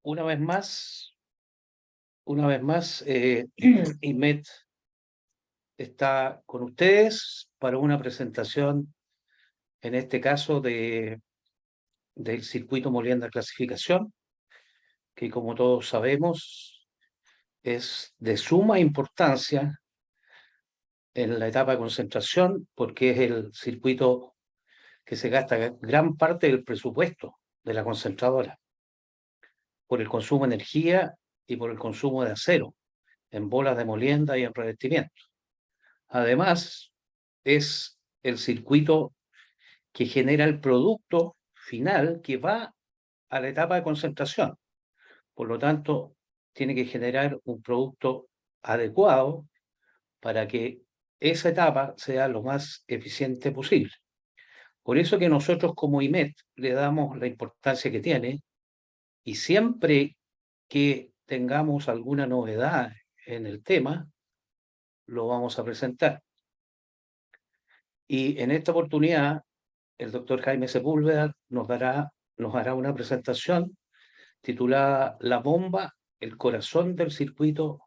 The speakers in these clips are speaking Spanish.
una vez más, IMET está con ustedes para una presentación, en este caso, del circuito Molienda Clasificación, que como todos sabemos es de suma importancia en la etapa de concentración, porque es el circuito que se gasta gran parte del presupuesto de la concentradora, por el consumo de energía y por el consumo de acero, en bolas de molienda y en revestimiento. Además, es el circuito que genera el producto final que va a la etapa de concentración. Por lo tanto, tiene que generar un producto adecuado para que esa etapa sea lo más eficiente posible. Por eso que nosotros como IMET le damos la importancia que tiene, y siempre que tengamos alguna novedad en el tema, lo vamos a presentar. Y en esta oportunidad, el doctor Jaime Sepúlveda nos hará una presentación titulada La bomba, el corazón del circuito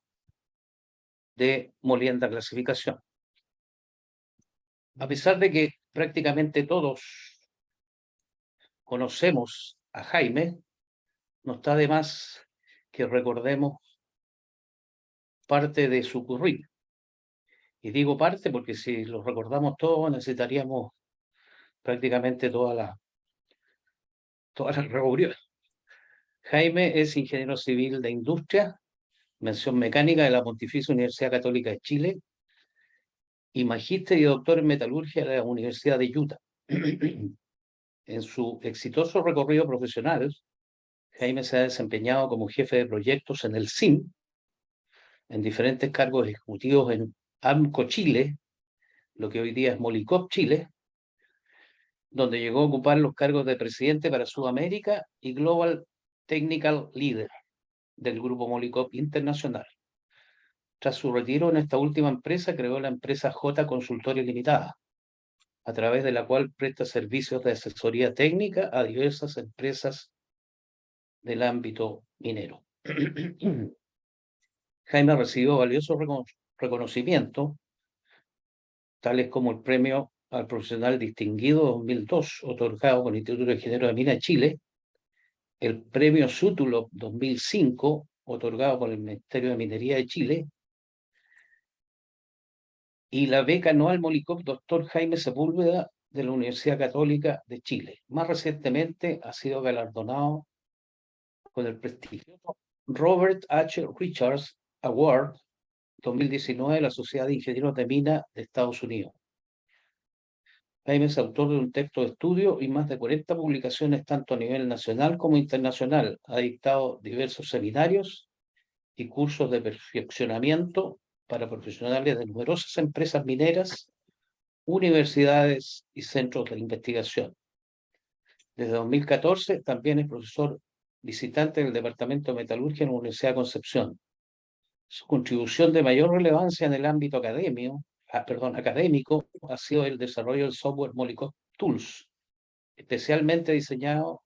de molienda clasificación. A pesar de que prácticamente todos conocemos a Jaime, no está de más que recordemos parte de su currículum. Y digo parte porque si lo recordamos todo necesitaríamos prácticamente toda la reunión. Jaime es ingeniero civil de industria, mención mecánica de la Pontificia Universidad Católica de Chile y magíster y doctor en metalurgia de la Universidad de Utah. En su exitoso recorrido profesional, Jaime se ha desempeñado como jefe de proyectos en el CIM, en diferentes cargos ejecutivos en AMCO Chile, lo que hoy día es Molicop Chile, donde llegó a ocupar los cargos de presidente para Sudamérica y Global Technical Leader del grupo Molicop Internacional. Tras su retiro en esta última empresa, creó la empresa J Consultorio Limitada, a través de la cual presta servicios de asesoría técnica a diversas empresas del ámbito minero. Jaime recibió valiosos reconocimientos, tales como el Premio al Profesional Distinguido 2002, otorgado por el Instituto de Ingenieros de Minas de Chile, el Premio Sútulo 2005, otorgado por el Ministerio de Minería de Chile, y la beca anual Molicop Dr. Jaime Sepúlveda de la Universidad Católica de Chile. Más recientemente ha sido galardonado con el prestigioso Robert H. Richards Award 2019 de la Sociedad de Ingenieros de Minas de Estados Unidos. Jaime es autor de un texto de estudio y más de 40 publicaciones tanto a nivel nacional como internacional. Ha dictado diversos seminarios y cursos de perfeccionamiento para profesionales de numerosas empresas mineras, universidades y centros de investigación. Desde 2014 también es profesor visitante del Departamento de Metalurgia en la Universidad de Concepción. Su contribución de mayor relevancia en el ámbito académico ha sido el desarrollo del software Molicop Tools, especialmente diseñado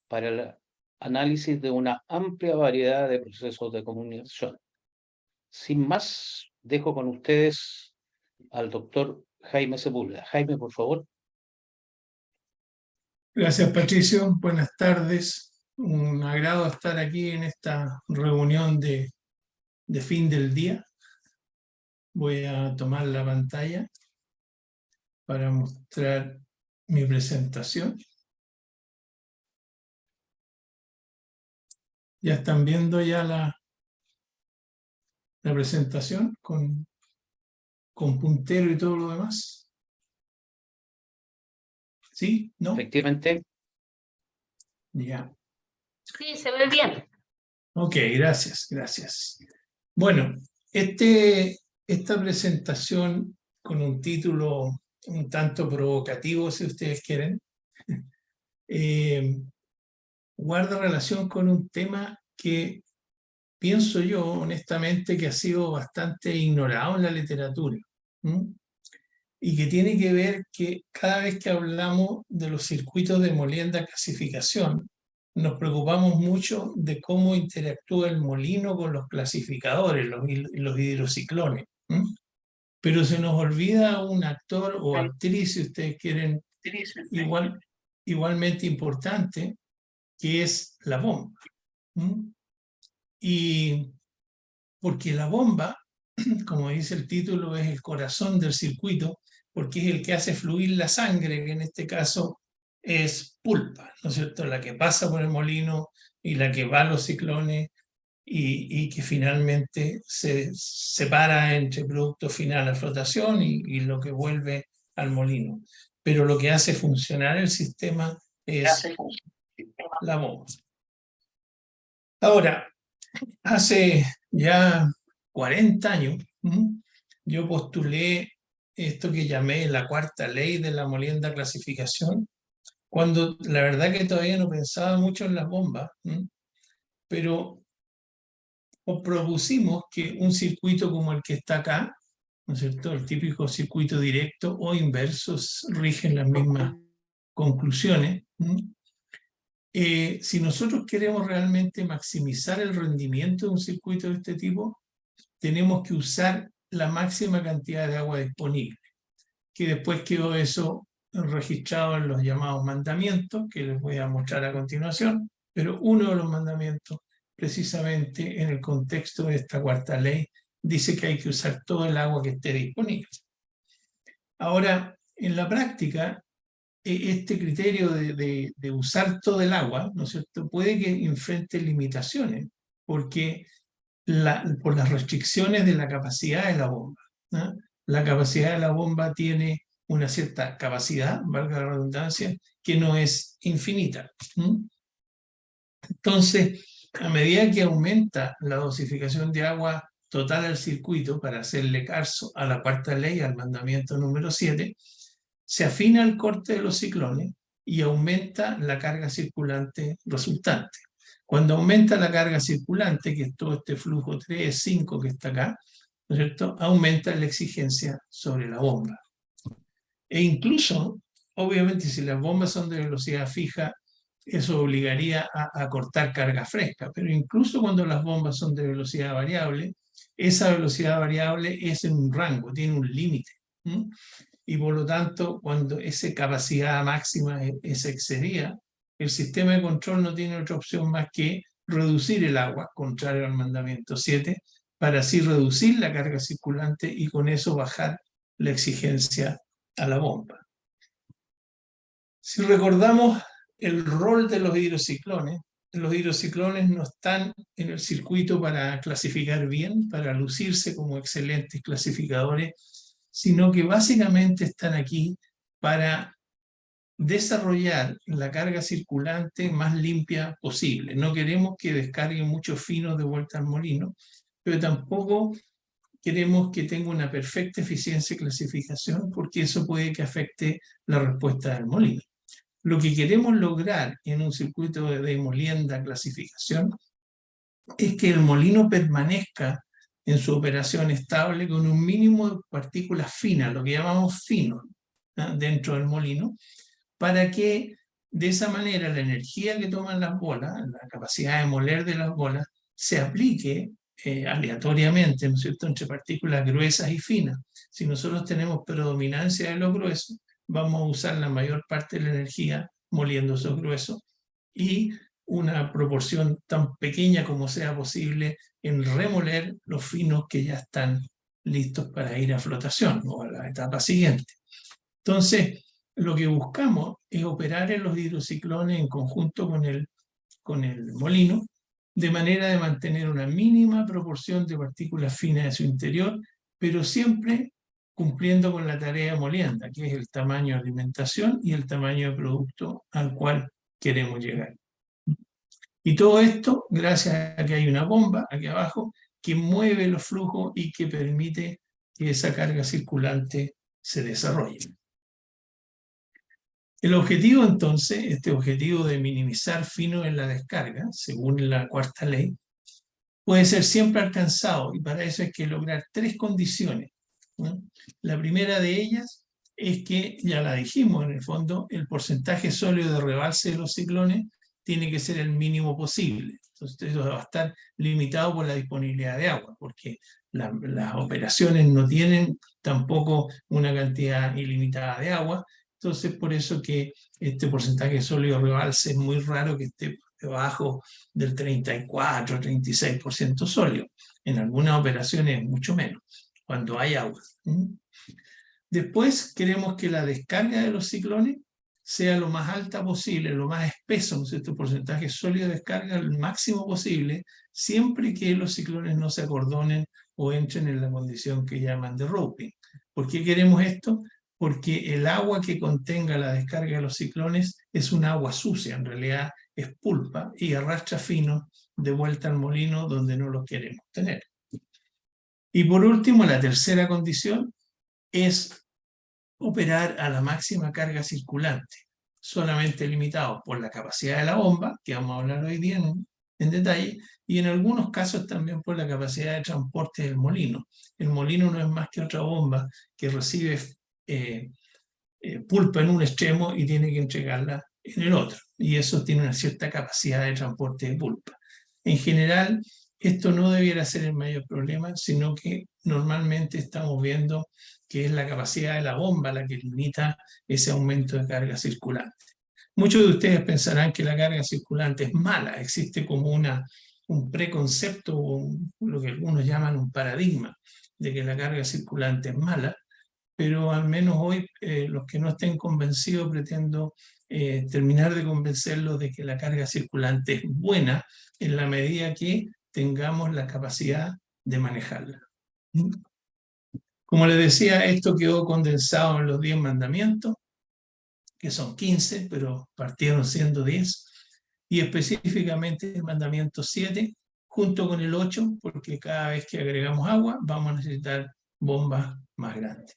para el análisis de una amplia variedad de procesos de comunicación. Sin más, dejo con ustedes al doctor Jaime Sepúlveda. Jaime, por favor. Gracias, Patricio. Buenas tardes. Un agrado estar aquí en esta reunión de fin del día. Voy a tomar la pantalla para mostrar mi presentación. ¿Ya están viendo ya la presentación con puntero y todo lo demás? ¿Sí? ¿No? Efectivamente. Ya. Sí, se ve bien. Ok, gracias. Bueno, esta presentación con un título un tanto provocativo, si ustedes quieren, guarda relación con un tema que pienso yo, honestamente, que ha sido bastante ignorado en la literatura. Y que tiene que ver que cada vez que hablamos de los circuitos de molienda clasificación, nos preocupamos mucho de cómo interactúa el molino con los clasificadores, los hidrociclones. Pero se nos olvida un actor o actriz, si ustedes quieren, igualmente importante, que es la bomba. Y porque la bomba, como dice el título, es el corazón del circuito, porque es el que hace fluir la sangre, que en este caso es pulpa, ¿no es cierto? La que pasa por el molino y la que va a los ciclones y que finalmente se separa entre producto final a flotación y lo que vuelve al molino. Pero lo que hace funcionar el sistema es la bomba. Ahora, hace ya 40 años, yo postulé esto que llamé la cuarta ley de la molienda clasificación, cuando la verdad que todavía no pensaba mucho en las bombas, pero propusimos que un circuito como el que está acá, ¿no es cierto?, el típico circuito directo o inverso, rigen las mismas conclusiones. Si nosotros queremos realmente maximizar el rendimiento de un circuito de este tipo, tenemos que usar la máxima cantidad de agua disponible, que después quedó eso registrado en los llamados mandamientos, que les voy a mostrar a continuación, pero uno de los mandamientos, precisamente en el contexto de esta cuarta ley, dice que hay que usar todo el agua que esté disponible. Ahora, en la práctica, este criterio de usar todo el agua, ¿no es cierto?, puede que enfrente limitaciones, porque por las restricciones de la capacidad de la bomba, ¿no? La capacidad de la bomba tiene una cierta capacidad, valga la redundancia, que no es infinita. Entonces, a medida que aumenta la dosificación de agua total al circuito, para hacerle caso a la cuarta ley, al mandamiento número 7, se afina el corte de los ciclones y aumenta la carga circulante resultante. Cuando aumenta la carga circulante, que es todo este flujo 3, 5 que está acá, ¿no es cierto?, aumenta la exigencia sobre la bomba. E incluso, obviamente, si las bombas son de velocidad fija, eso obligaría a cortar carga fresca, pero incluso cuando las bombas son de velocidad variable, esa velocidad variable es en un rango, tiene un límite. Y por lo tanto, cuando esa capacidad máxima es excedida, el sistema de control no tiene otra opción más que reducir el agua, contrario al mandamiento 7, para así reducir la carga circulante y con eso bajar la exigencia a la bomba. Si recordamos el rol de los hidrociclones no están en el circuito para clasificar bien, para lucirse como excelentes clasificadores, sino que básicamente están aquí para desarrollar la carga circulante más limpia posible. No queremos que descarguen muchos finos de vuelta al molino, pero tampoco queremos que tenga una perfecta eficiencia de clasificación, porque eso puede que afecte la respuesta del molino. Lo que queremos lograr en un circuito de molienda clasificación es que el molino permanezca en su operación estable con un mínimo de partículas finas, lo que llamamos fino, dentro del molino, para que de esa manera la energía que toman las bolas, la capacidad de moler de las bolas, se aplique aleatoriamente, ¿no es cierto?, entre partículas gruesas y finas. Si nosotros tenemos predominancia de lo grueso, vamos a usar la mayor parte de la energía moliendo esos gruesos y una proporción tan pequeña como sea posible en remoler los finos que ya están listos para ir a flotación o a la etapa siguiente. Entonces, lo que buscamos es operar en los hidrociclones en conjunto con el molino, de manera de mantener una mínima proporción de partículas finas de su interior, pero siempre cumpliendo con la tarea de molienda, que es el tamaño de alimentación y el tamaño de producto al cual queremos llegar. Y todo esto gracias a que hay una bomba aquí abajo que mueve los flujos y que permite que esa carga circulante se desarrolle. El objetivo entonces, este objetivo de minimizar finos en la descarga, según la cuarta ley, puede ser siempre alcanzado y para eso hay que lograr 3 condiciones, ¿no? La primera de ellas es que, ya la dijimos en el fondo, el porcentaje sólido de rebalse de los ciclones tiene que ser el mínimo posible. Entonces eso va a estar limitado por la disponibilidad de agua, porque las operaciones no tienen tampoco una cantidad ilimitada de agua. Entonces por eso que este porcentaje sólido rebalse es muy raro que esté debajo del 34-36% sólido. En algunas operaciones mucho menos, cuando hay agua. Después queremos que la descarga de los ciclones sea lo más alta posible, lo más espeso, ¿no es cierto? Porcentaje sólido de descarga el máximo posible, siempre que los ciclones no se acordonen o entren en la condición que llaman de roping. ¿Por qué queremos esto? Porque el agua que contenga la descarga de los ciclones es un agua sucia, en realidad es pulpa, y arrastra fino de vuelta al molino donde no lo queremos tener. Y por último, la tercera condición es operar a la máxima carga circulante, solamente limitado por la capacidad de la bomba, que vamos a hablar hoy día en detalle, y en algunos casos también por la capacidad de transporte del molino. El molino no es más que otra bomba que recibe pulpa en un extremo y tiene que entregarla en el otro, y eso tiene una cierta capacidad de transporte de pulpa. En general, esto no debiera ser el mayor problema, sino que normalmente estamos viendo que es la capacidad de la bomba la que limita ese aumento de carga circulante. Muchos de ustedes pensarán que la carga circulante es mala, existe como un preconcepto, lo que algunos llaman un paradigma, de que la carga circulante es mala, pero al menos hoy los que no estén convencidos pretendo terminar de convencerlos de que la carga circulante es buena en la medida que tengamos la capacidad de manejarla. Como les decía, esto quedó condensado en los 10 mandamientos, que son 15, pero partieron siendo 10, y específicamente el mandamiento 7, junto con el 8, porque cada vez que agregamos agua vamos a necesitar bombas más grandes.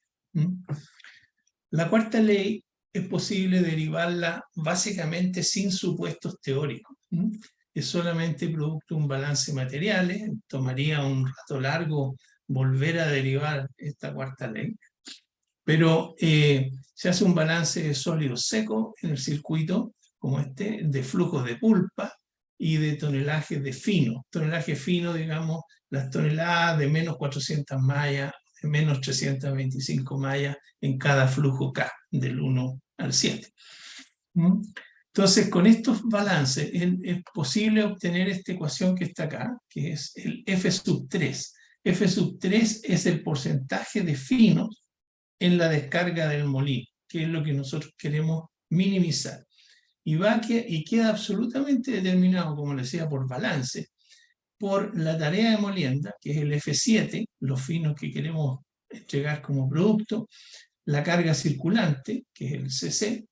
La cuarta ley es posible derivarla básicamente sin supuestos teóricos. Es solamente producto de un balance de materiales. Tomaría un rato largo volver a derivar esta cuarta ley. Pero se hace un balance de sólidos secos en el circuito, como este, de flujos de pulpa y de tonelaje de fino. Tonelaje fino, digamos, las toneladas de menos 400 mallas, de menos 325 mallas en cada flujo K, del 1 al 7. Entonces, con estos balances es posible obtener esta ecuación que está acá, que es el F3. F3 es el porcentaje de finos en la descarga del molino, que es lo que nosotros queremos minimizar. Y queda absolutamente determinado, como les decía, por balance, por la tarea de molienda, que es el F7, los finos que queremos entregar como producto, la carga circulante, que es el CC,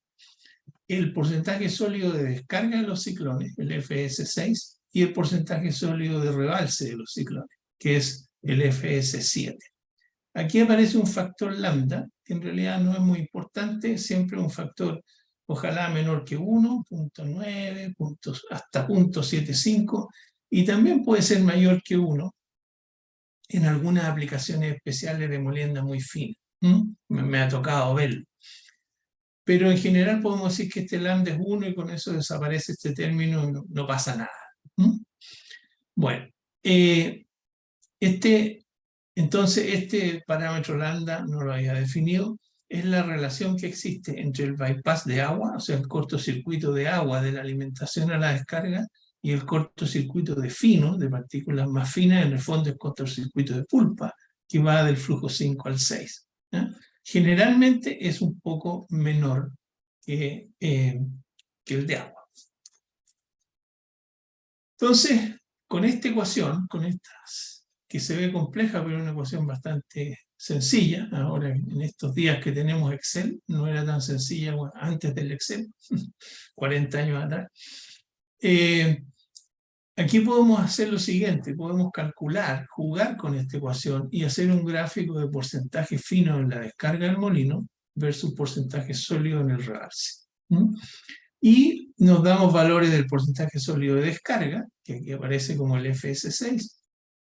el porcentaje sólido de descarga de los ciclones, el FS6, y el porcentaje sólido de rebalse de los ciclones, que es el FS7. Aquí aparece un factor lambda, que en realidad no es muy importante, siempre un factor ojalá menor que 1, 0.9, hasta 0.75, y también puede ser mayor que 1 en algunas aplicaciones especiales de molienda muy fina. Me ha tocado verlo. Pero en general podemos decir que este lambda es 1 y con eso desaparece este término y no pasa nada. Bueno, entonces este parámetro lambda no lo había definido, es la relación que existe entre el bypass de agua, o sea, el cortocircuito de agua de la alimentación a la descarga, y el cortocircuito de fino, de partículas más finas, en el fondo el cortocircuito de pulpa, que va del flujo 5 al 6. Generalmente es un poco menor que el de agua. Entonces, con esta ecuación, que se ve compleja, pero es una ecuación bastante sencilla, ahora en estos días que tenemos Excel, no era tan sencilla antes del Excel, 40 años atrás. Aquí podemos hacer lo siguiente, podemos calcular, jugar con esta ecuación y hacer un gráfico de porcentaje fino en la descarga del molino versus porcentaje sólido en el rebalse. Y nos damos valores del porcentaje sólido de descarga, que aquí aparece como el FS6,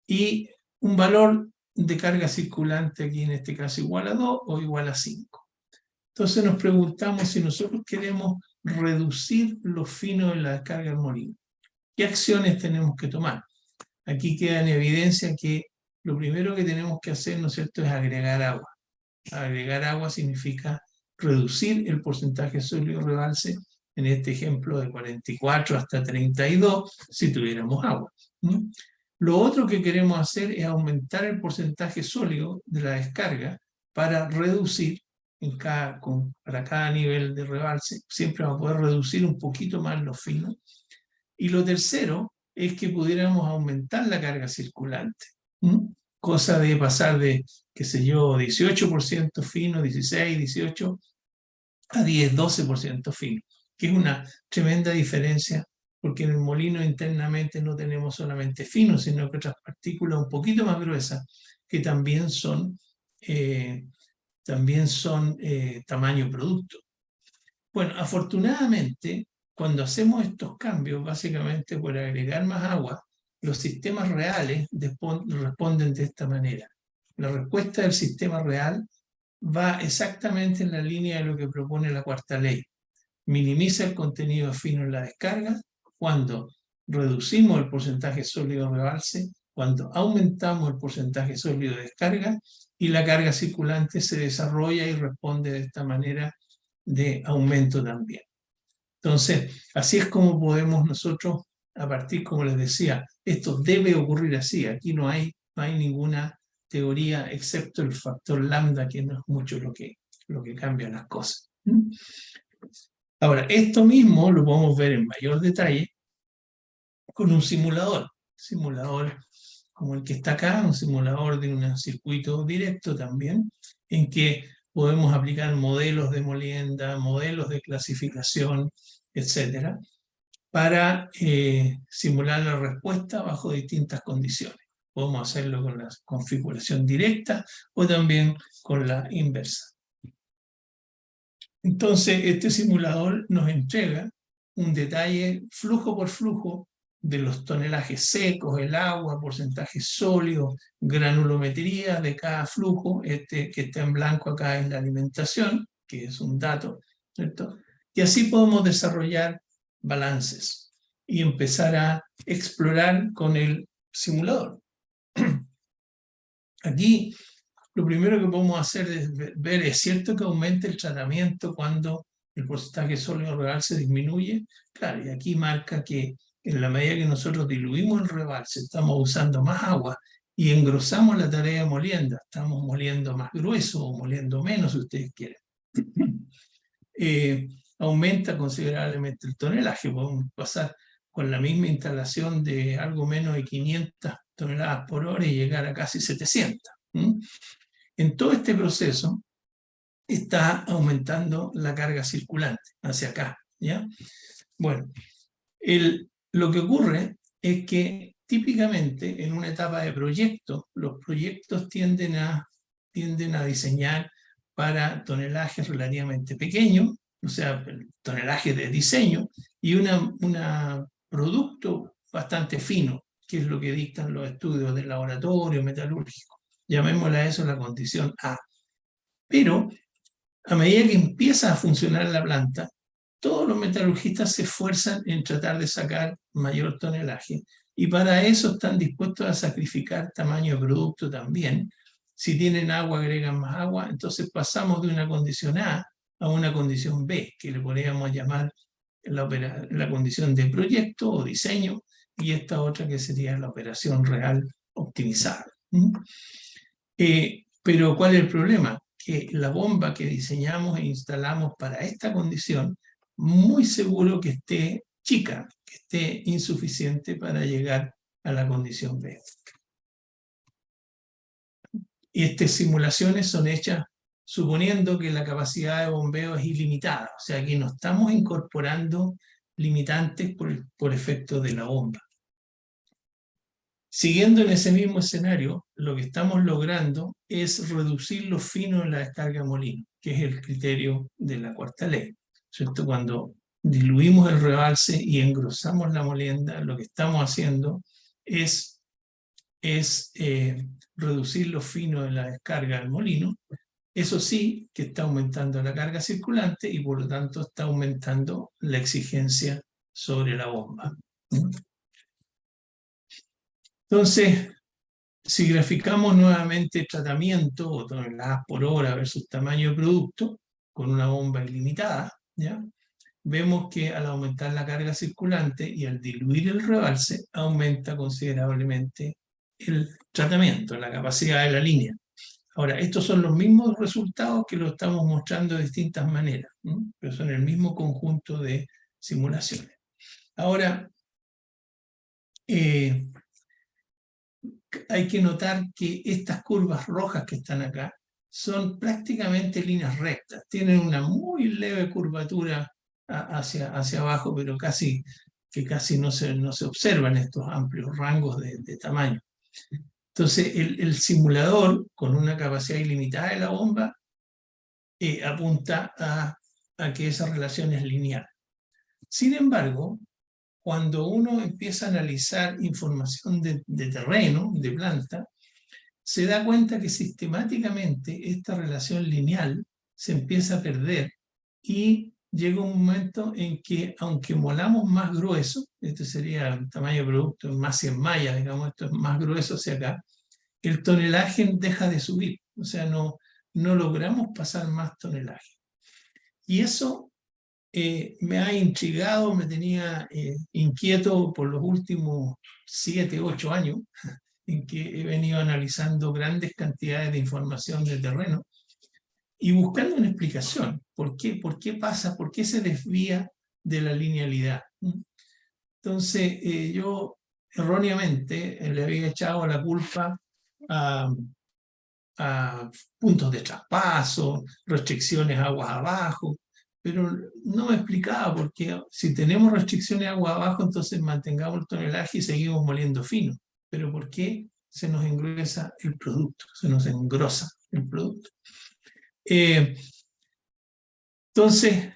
y un valor de carga circulante aquí en este caso igual a 2 o igual a 5. Entonces nos preguntamos si nosotros queremos reducir los finos de la descarga del molino. ¿Qué acciones tenemos que tomar? Aquí queda en evidencia que lo primero que tenemos que hacer, ¿no es cierto?, es agregar agua. Agregar agua significa reducir el porcentaje sólido rebalse, en este ejemplo de 44 hasta 32, si tuviéramos agua. Lo otro que queremos hacer es aumentar el porcentaje sólido de la descarga para reducir para cada nivel de rebalse. Siempre vamos a poder reducir un poquito más los finos. Y lo tercero es que pudiéramos aumentar la carga circulante. Cosa de pasar de, qué sé yo, 18% fino, 16, 18, a 10, 12% fino, que es una tremenda diferencia, porque en el molino internamente no tenemos solamente fino, sino que otras partículas un poquito más gruesas, que también son tamaño producto. Bueno, afortunadamente, cuando hacemos estos cambios, básicamente por agregar más agua, los sistemas reales responden de esta manera. La respuesta del sistema real va exactamente en la línea de lo que propone la cuarta ley. Minimiza el contenido fino en la descarga cuando reducimos el porcentaje sólido de rebalse, cuando aumentamos el porcentaje sólido de descarga y la carga circulante se desarrolla y responde de esta manera de aumento también. Entonces, así es como podemos nosotros, a partir, como les decía, esto debe ocurrir así. Aquí no hay ninguna teoría excepto el factor lambda, que no es mucho lo que cambia las cosas. Ahora, esto mismo lo podemos ver en mayor detalle con un simulador como el que está acá, un simulador de un circuito directo también, en que podemos aplicar modelos de molienda, modelos de clasificación, etcétera, para simular la respuesta bajo distintas condiciones. Podemos hacerlo con la configuración directa o también con la inversa. Entonces, este simulador nos entrega un detalle flujo por flujo de los tonelajes secos, el agua, porcentaje sólido, granulometría de cada flujo. Este que está en blanco acá es la alimentación, que es un dato, ¿cierto? Y así podemos desarrollar balances y empezar a explorar con el simulador. Aquí lo primero que podemos hacer es ver, ¿es cierto que aumenta el tratamiento cuando el porcentaje sólido rebalse disminuye? Claro, y aquí marca que en la medida que nosotros diluimos el rebalse, estamos usando más agua y engrosamos la tarea de molienda, estamos moliendo más grueso o moliendo menos, si ustedes quieren. Aumenta considerablemente el tonelaje. Podemos pasar con la misma instalación de algo menos de 500 toneladas por hora y llegar a casi 700. En todo este proceso está aumentando la carga circulante hacia acá, ¿ya? Bueno, lo que ocurre es que típicamente en una etapa de proyecto, los proyectos tienden a diseñar para tonelajes relativamente pequeños, o sea, tonelajes de diseño, y un producto bastante fino, que es lo que dictan los estudios del laboratorio metalúrgico. Llamémosle a eso la condición A. Pero a medida que empieza a funcionar la planta, todos los metalurgistas se esfuerzan en tratar de sacar mayor tonelaje, y para eso están dispuestos a sacrificar tamaño de producto también. Si tienen agua, agregan más agua. Entonces pasamos de una condición A a una condición B, que le podríamos llamar la condición de proyecto o diseño, y esta otra que sería la operación real optimizada. Pero ¿cuál es el problema? Que la bomba que diseñamos e instalamos para esta condición, muy seguro que esté chica, que esté insuficiente para llegar a la condición B. Y estas simulaciones son hechas suponiendo que la capacidad de bombeo es ilimitada. O sea, aquí no estamos incorporando limitantes por efecto de la bomba. Siguiendo en ese mismo escenario, lo que estamos logrando es reducir los finos en la descarga de molino, que es el criterio de la cuarta ley, ¿cierto? Cuando diluimos el rebalse y engrosamos la molienda, lo que estamos haciendo es reducir los finos en la descarga del molino, Eso sí que está aumentando la carga circulante y por lo tanto está aumentando la exigencia sobre la bomba. Entonces, si graficamos nuevamente tratamiento o toneladas por hora versus tamaño de producto con una bomba ilimitada, ¿ya? Vemos que al aumentar la carga circulante y al diluir el rebalse, aumenta considerablemente el tratamiento, la capacidad de la línea. Ahora, estos son los mismos resultados que lo estamos mostrando de distintas maneras, ¿no? Pero son el mismo conjunto de simulaciones. Ahora, hay que notar que estas curvas rojas que están acá son prácticamente líneas rectas. Tienen una muy leve curvatura hacia abajo, pero casi no se observan estos amplios rangos de tamaño. Entonces, el simulador, con una capacidad ilimitada de la bomba, apunta a que esa relación es lineal. Sin embargo, cuando uno empieza a analizar información de terreno, de planta, se da cuenta que sistemáticamente esta relación lineal se empieza a perder y llega un momento en que, aunque molamos más grueso, este sería el tamaño de producto, más 100 mallas, digamos, esto es más grueso hacia acá, el tonelaje deja de subir, o sea, no logramos pasar más tonelaje. Y eso me ha intrigado, me tenía inquieto por los últimos 7, 8 años, en que he venido analizando grandes cantidades de información del terreno y buscando una explicación. ¿Por qué pasa? ¿Por qué se desvía de la linealidad? Entonces, yo erróneamente le había echado la culpa a puntos de traspaso, restricciones aguas abajo, pero no me explicaba por qué. Si tenemos restricciones aguas abajo, entonces mantengamos el tonelaje y seguimos moliendo fino. Pero ¿por qué se nos engruesa el producto? Se nos engrosa el producto. Entonces,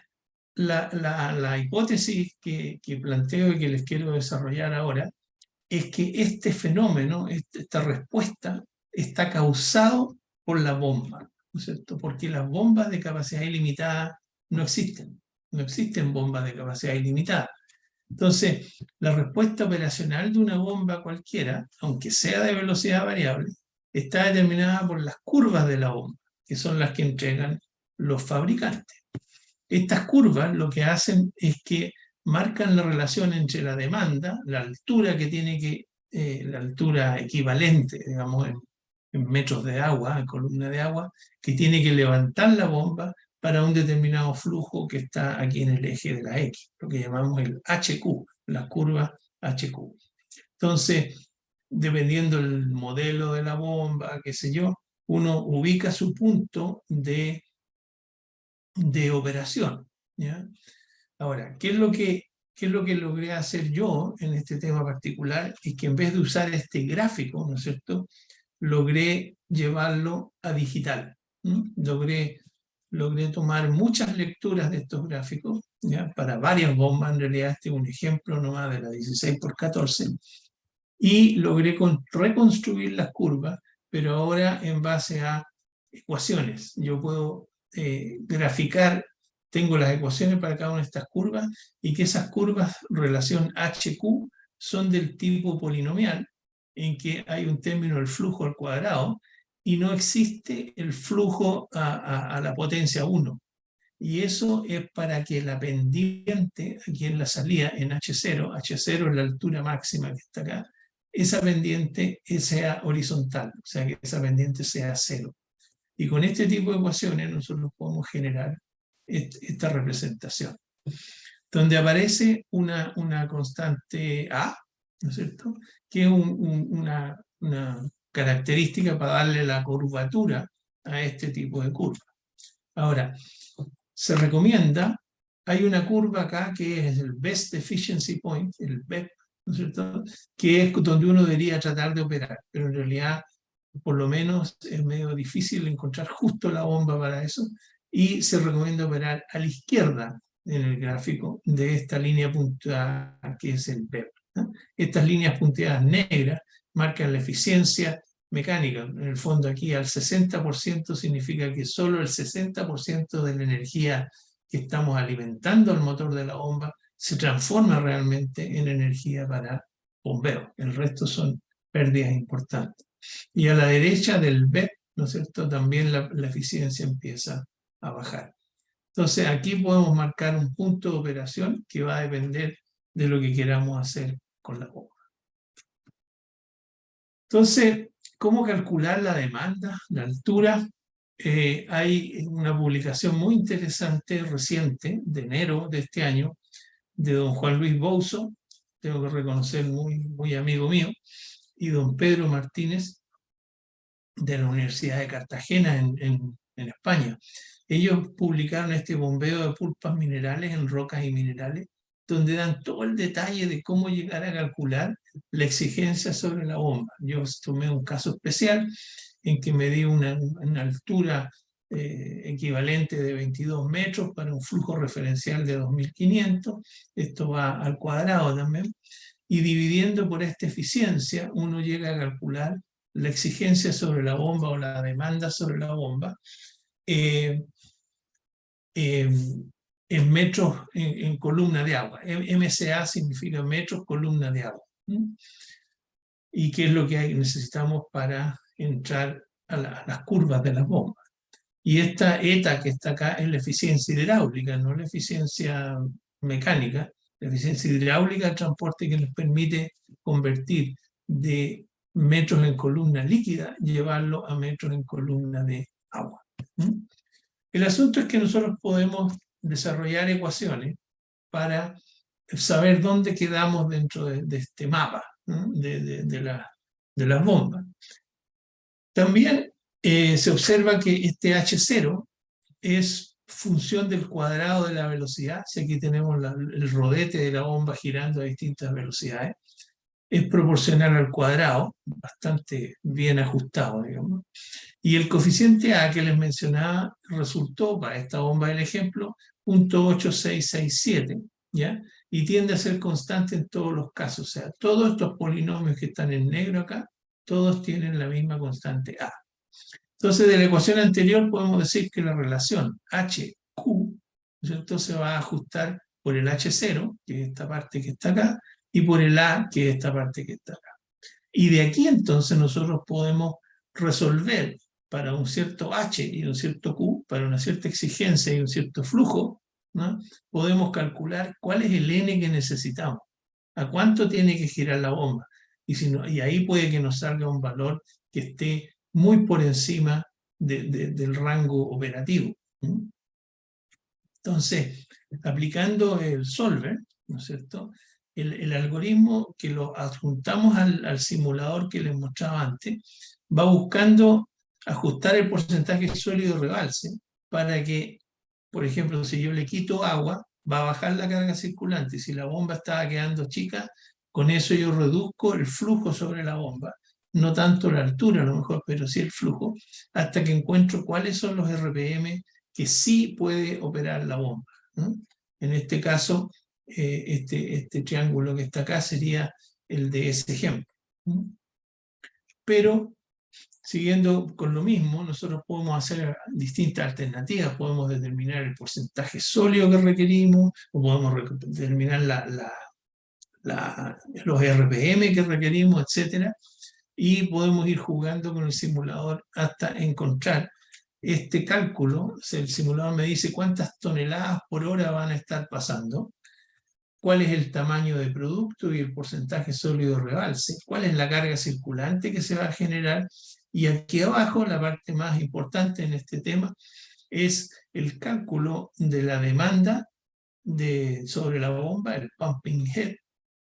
la hipótesis que planteo y que les quiero desarrollar ahora es que este fenómeno, esta respuesta, está causado por la bomba, ¿no es cierto? Porque las bombas de capacidad ilimitada no existen. No existen bombas de capacidad ilimitada. Entonces, la respuesta operacional de una bomba cualquiera, aunque sea de velocidad variable, está determinada por las curvas de la bomba, que son las que entregan los fabricantes. Estas curvas lo que hacen es que marcan la relación entre la demanda, la altura que tiene que, la altura equivalente, digamos, en metros de agua, en columna de agua, que tiene que levantar la bomba para un determinado flujo que está aquí en el eje de la X, lo que llamamos el HQ, la curva HQ. Entonces, dependiendo del modelo de la bomba, qué sé yo, uno ubica su punto de operación, ¿ya? Ahora, ¿qué es lo que logré hacer yo en este tema particular? Es que en vez de usar este gráfico, ¿no es cierto?, logré llevarlo a digital. Logré tomar muchas lecturas de estos gráficos, ¿ya?, para varias bombas. En realidad este es un ejemplo nomás de la 16x14, y logré reconstruir las curvas, pero ahora en base a ecuaciones. Yo puedo graficar, tengo las ecuaciones para cada una de estas curvas, y que esas curvas, relación HQ, son del tipo polinomial, en que hay un término del flujo al cuadrado, y no existe el flujo a la potencia 1. Y eso es para que la pendiente, aquí en la salida, en H0 es la altura máxima que está acá, esa pendiente sea horizontal, o sea que esa pendiente sea 0. Y con este tipo de ecuaciones nosotros podemos generar esta representación, donde aparece una constante A, ¿no es cierto?, que es una característica para darle la curvatura a este tipo de curva. Ahora, se recomienda, hay una curva acá que es el Best Efficiency Point, el BEP, ¿no es cierto?, que es donde uno debería tratar de operar, pero en realidad por lo menos es medio difícil encontrar justo la bomba para eso, y se recomienda operar a la izquierda en el gráfico de esta línea punteada que es el BEP, ¿no? Estas líneas punteadas negras marcan la eficiencia mecánica. En el fondo aquí al 60% significa que solo el 60% de la energía que estamos alimentando al motor de la bomba se transforma realmente en energía para bombeo. El resto son pérdidas importantes. Y a la derecha del BEP, ¿no es cierto?, también la eficiencia empieza a bajar. Entonces aquí podemos marcar un punto de operación que va a depender de lo que queramos hacer con la bomba. Entonces, ¿cómo calcular la demanda, la altura? Hay una publicación muy interesante reciente, de enero de este año, de don Juan Luis Bouzo, tengo que reconocer muy amigo mío, y don Pedro Martínez, de la Universidad de Cartagena en España. Ellos publicaron este bombeo de pulpas minerales en rocas y minerales, donde dan todo el detalle de cómo llegar a calcular la exigencia sobre la bomba. Yo tomé un caso especial en que medí una altura equivalente de 22 metros para un flujo referencial de 2500, esto va al cuadrado también, y dividiendo por esta eficiencia uno llega a calcular la exigencia sobre la bomba o la demanda sobre la bomba en metros en columna de agua. MSA significa metros columna de agua. ¿Y qué es lo que necesitamos para entrar a las curvas de las bombas? Y esta ETA que está acá es la eficiencia hidráulica, no la eficiencia mecánica. La eficiencia hidráulica del transporte que nos permite convertir de metros en columna líquida, llevarlo a metros en columna de agua. El asunto es que nosotros podemos desarrollar ecuaciones para saber dónde quedamos dentro de este mapa, ¿no?, de las bombas. También se observa que este H0 es función del cuadrado de la velocidad. Si aquí tenemos el rodete de la bomba girando a distintas velocidades, es proporcional al cuadrado, bastante bien ajustado, digamos. Y el coeficiente A que les mencionaba resultó para esta bomba del ejemplo 0.8667, ¿ya? Y tiende a ser constante en todos los casos. O sea, todos estos polinomios que están en negro acá, todos tienen la misma constante A. Entonces, de la ecuación anterior podemos decir que la relación HQ, ¿no es cierto?, se va a ajustar por el H0, que es esta parte que está acá, y por el A, que es esta parte que está acá. Y de aquí entonces nosotros podemos resolver para un cierto H y un cierto Q, para una cierta exigencia y un cierto flujo, ¿no?, podemos calcular cuál es el N que necesitamos, a cuánto tiene que girar la bomba. Y ahí puede que nos salga un valor que esté muy por encima del rango operativo. Entonces, aplicando el solver, ¿no es cierto?, el algoritmo que lo adjuntamos al simulador que les mostraba antes, va buscando ajustar el porcentaje sólido rebalse para que, por ejemplo, si yo le quito agua, va a bajar la carga circulante. Si la bomba estaba quedando chica, con eso yo reduzco el flujo sobre la bomba, no tanto la altura a lo mejor, pero sí el flujo, hasta que encuentro cuáles son los RPM que sí puede operar la bomba, ¿no? En este caso, este triángulo que está acá sería el de ese ejemplo, ¿no? Pero, siguiendo con lo mismo, nosotros podemos hacer distintas alternativas. Podemos determinar el porcentaje sólido que requerimos, o podemos determinar los RPM que requerimos, etc. Y podemos ir jugando con el simulador hasta encontrar este cálculo. El simulador me dice cuántas toneladas por hora van a estar pasando, cuál es el tamaño de producto y el porcentaje sólido de rebalse, cuál es la carga circulante que se va a generar, y aquí abajo, la parte más importante en este tema, es el cálculo de la demanda sobre la bomba, el pumping head,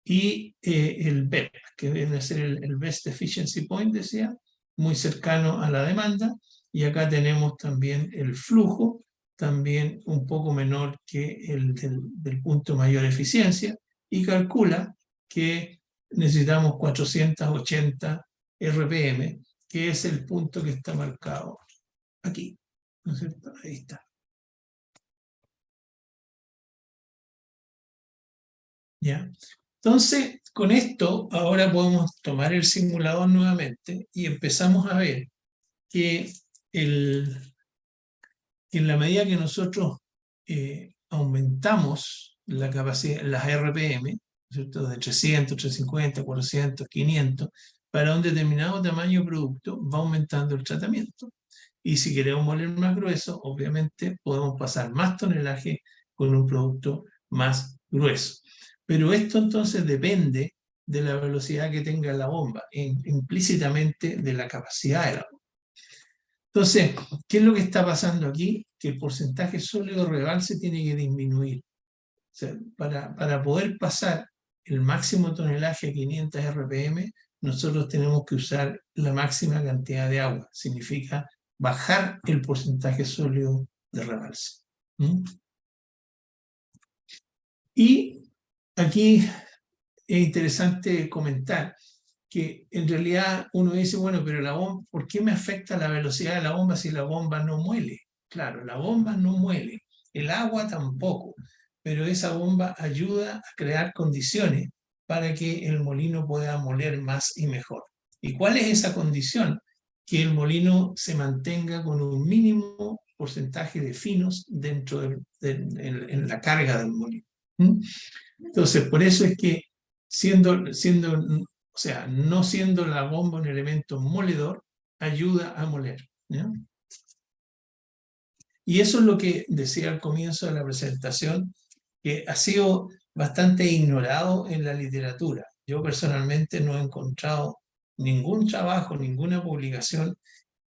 y el BEP, que debe ser el Best Efficiency Point, decía, muy cercano a la demanda, y acá tenemos también el flujo, también un poco menor que el del punto mayor eficiencia, y calcula que necesitamos 480 RPM, que es el punto que está marcado aquí, ¿no es cierto? Ahí está. ¿Ya? Entonces, con esto, ahora podemos tomar el simulador nuevamente y empezamos a ver que en la medida que nosotros aumentamos la capacidad, las RPM, ¿cierto? De 300, 350, 400, 500, para un determinado tamaño de producto, va aumentando el tratamiento. Y si queremos moler más grueso, obviamente podemos pasar más tonelaje con un producto más grueso. Pero esto entonces depende de la velocidad que tenga la bomba, implícitamente de la capacidad de la bomba. Entonces, ¿qué es lo que está pasando aquí? Que el porcentaje sólido rebalse tiene que disminuir. O sea, para poder pasar el máximo tonelaje a 500 RPM, nosotros tenemos que usar la máxima cantidad de agua. Significa bajar el porcentaje sólido de rebalse. Y aquí es interesante comentar que en realidad uno dice, bueno, pero la bomba, ¿por qué me afecta la velocidad de la bomba si la bomba no muele? Claro, la bomba no muele, el agua tampoco, pero esa bomba ayuda a crear condiciones para que el molino pueda moler más y mejor. ¿Y cuál es esa condición? Que el molino se mantenga con un mínimo porcentaje de finos dentro en la carga del molino. Entonces, por eso es que o sea, no siendo la bomba un elemento moledor, ayuda a moler. ¿Ya? Y eso es lo que decía al comienzo de la presentación, que ha sido bastante ignorado en la literatura. Yo personalmente no he encontrado ningún trabajo, ninguna publicación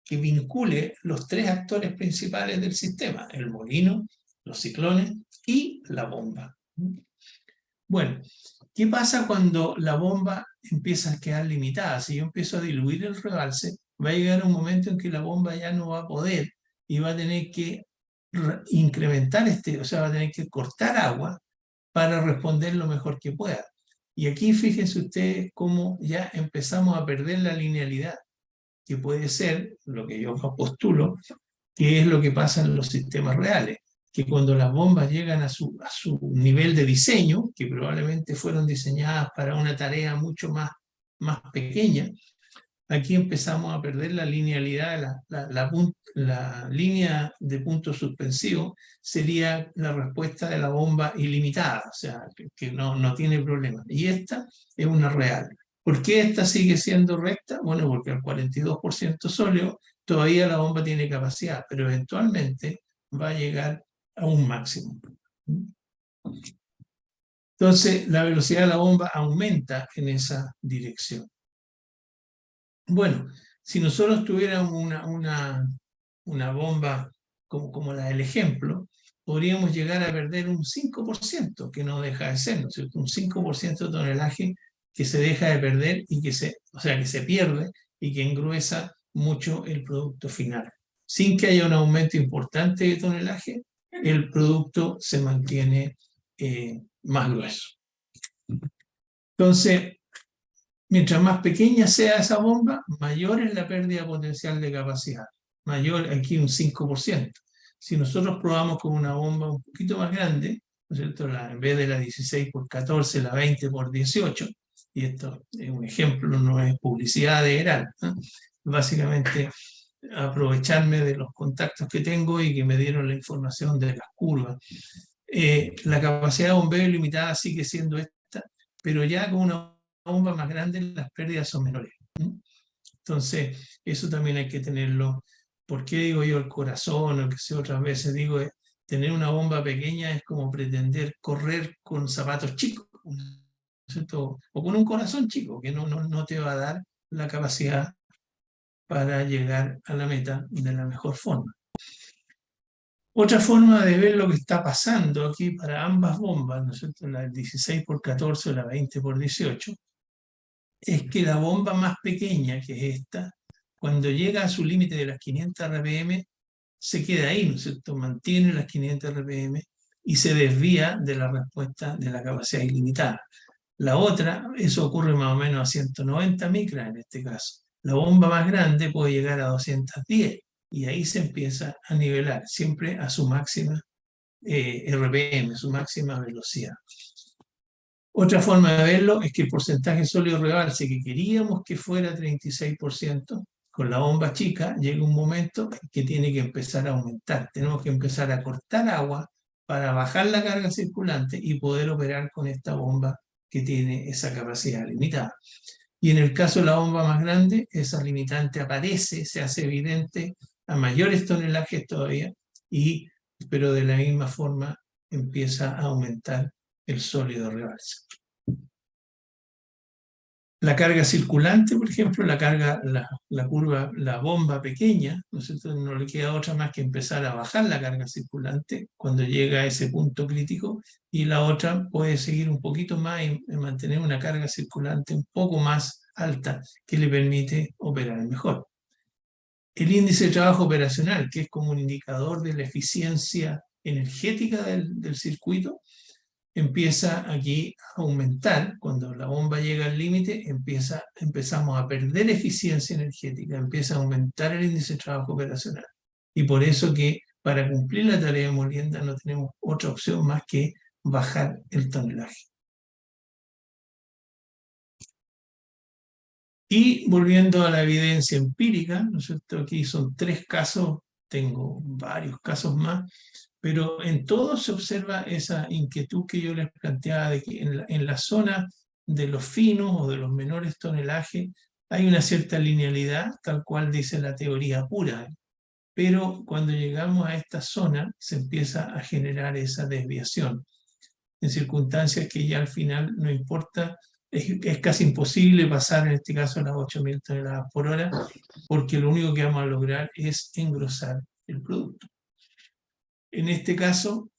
que vincule los tres actores principales del sistema, el molino, los ciclones y la bomba. Bueno, ¿qué pasa cuando la bomba empieza a quedar limitada? Si yo empiezo a diluir el rebalse, va a llegar un momento en que la bomba ya no va a poder y va a tener que incrementar o sea, va a tener que cortar agua para responder lo mejor que pueda. Y aquí fíjense ustedes cómo ya empezamos a perder la linealidad, que puede ser lo que yo postulo, que es lo que pasa en los sistemas reales, que cuando las bombas llegan a su nivel de diseño, que probablemente fueron diseñadas para una tarea mucho más pequeña, aquí empezamos a perder la linealidad, la línea de punto suspensivo sería la respuesta de la bomba ilimitada, o sea, que no tiene problema. Y esta es una real. ¿Por qué esta sigue siendo recta? Bueno, porque al 42% sólido todavía la bomba tiene capacidad, pero eventualmente va a llegar a un máximo. Entonces, la velocidad de la bomba aumenta en esa dirección. Bueno, si nosotros tuviéramos una bomba como la del ejemplo, podríamos llegar a perder un 5%, que no deja de ser, ¿no es cierto? Un 5% de tonelaje que se deja de perder y que se pierde y que engruesa mucho el producto final. Sin que haya un aumento importante de tonelaje, el producto se mantiene más grueso. Entonces, mientras más pequeña sea esa bomba, mayor es la pérdida potencial de capacidad. Mayor, aquí un 5%. Si nosotros probamos con una bomba un poquito más grande, ¿no es cierto? En vez de la 16x14, la 20x18, y esto es un ejemplo, no es publicidad de Eral, ¿no? Básicamente aprovecharme de los contactos que tengo y que me dieron la información de las curvas. La capacidad de bombeo ilimitada sigue siendo esta, pero ya con una bomba más grande las pérdidas son menores. Entonces, eso también hay que tenerlo. ¿Por qué digo yo el corazón? O que sé, otras veces digo, tener una bomba pequeña es como pretender correr con zapatos chicos, ¿cierto? O con un corazón chico, que no te va a dar la capacidad para llegar a la meta de la mejor forma. Otra forma de ver lo que está pasando aquí para ambas bombas, ¿no es cierto? La 16x14 o la 20x18, es que la bomba más pequeña, que es esta, cuando llega a su límite de las 500 RPM, se queda ahí, ¿no es cierto? Mantiene las 500 RPM y se desvía de la respuesta de la capacidad ilimitada. La otra, eso ocurre más o menos a 190 micras en este caso. La bomba más grande puede llegar a 210 y ahí se empieza a nivelar, siempre a su máxima RPM, su máxima velocidad. Otra forma de verlo es que el porcentaje sólido rebalse que queríamos que fuera 36%, con la bomba chica llega un momento en que tiene que empezar a aumentar. Tenemos que empezar a cortar agua para bajar la carga circulante y poder operar con esta bomba que tiene esa capacidad limitada. Y en el caso de la bomba más grande, esa limitante aparece, se hace evidente a mayores tonelajes todavía, pero de la misma forma empieza a aumentar el sólido rebalse. La carga circulante, por ejemplo, la curva, la bomba pequeña, ¿no es cierto? No le queda otra más que empezar a bajar la carga circulante cuando llega a ese punto crítico, y la otra puede seguir un poquito más y mantener una carga circulante un poco más alta que le permite operar mejor. El índice de trabajo operacional, que es como un indicador de la eficiencia energética del circuito, empieza aquí a aumentar. Cuando la bomba llega al límite, empezamos a perder eficiencia energética, empieza a aumentar el índice de trabajo operacional. Y por eso que para cumplir la tarea de molienda no tenemos otra opción más que bajar el tonelaje. Y volviendo a la evidencia empírica, ¿no es cierto? Aquí son 3 casos, tengo varios casos más, pero en todos se observa esa inquietud que yo les planteaba de que en la zona de los finos o de los menores tonelajes hay una cierta linealidad, tal cual dice la teoría pura, pero cuando llegamos a esta zona se empieza a generar esa desviación, en circunstancias que ya al final no importa, es casi imposible pasar en este caso a las 8.000 toneladas por hora, porque lo único que vamos a lograr es engrosar el producto. En este caso,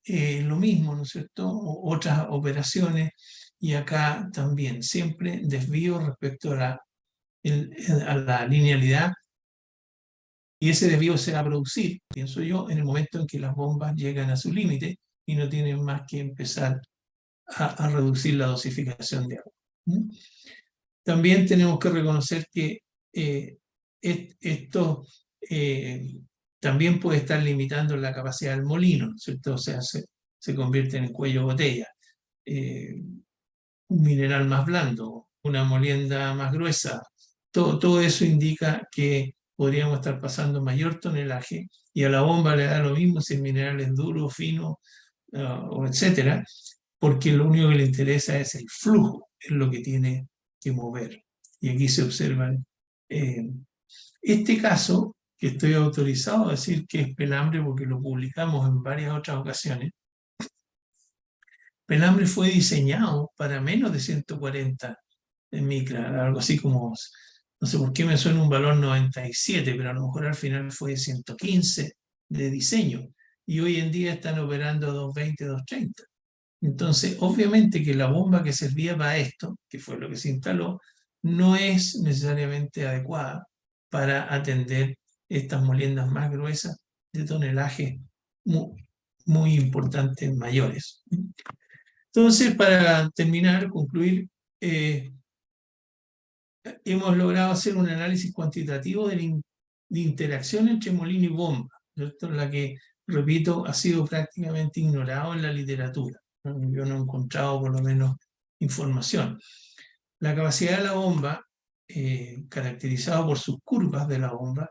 lo mismo, ¿no es cierto? Otras operaciones, y acá también, siempre desvío respecto a la linealidad, y ese desvío se va a producir, pienso yo, en el momento en que las bombas llegan a su límite y no tienen más que empezar a reducir la dosificación de agua. También tenemos que reconocer que esto también puede estar limitando la capacidad del molino, ¿no es cierto? O sea, se convierte en cuello botella. Un mineral más blando, una molienda más gruesa, todo eso indica que podríamos estar pasando mayor tonelaje, y a la bomba le da lo mismo si el mineral es duro, fino, o etcétera, porque lo único que le interesa es el flujo, es lo que tiene que mover. Y aquí se observan este caso, que estoy autorizado a decir que es pelambre porque lo publicamos en varias otras ocasiones. Pelambre fue diseñado para menos de 140 micra, algo así como, no sé por qué me suena un valor 97, pero a lo mejor al final fue 115 de diseño, y hoy en día están operando a 220, 230. Entonces, obviamente que la bomba que servía para esto, que fue lo que se instaló, no es necesariamente adecuada para atender estas moliendas más gruesas de tonelajes muy importantes, mayores. Entonces, para terminar, concluir, hemos logrado hacer un análisis cuantitativo de interacción entre molino y bomba, ¿cierto? La que, repito, ha sido prácticamente ignorado en la literatura. Yo no he encontrado por lo menos información. La capacidad de la bomba, caracterizada por sus curvas de la bomba,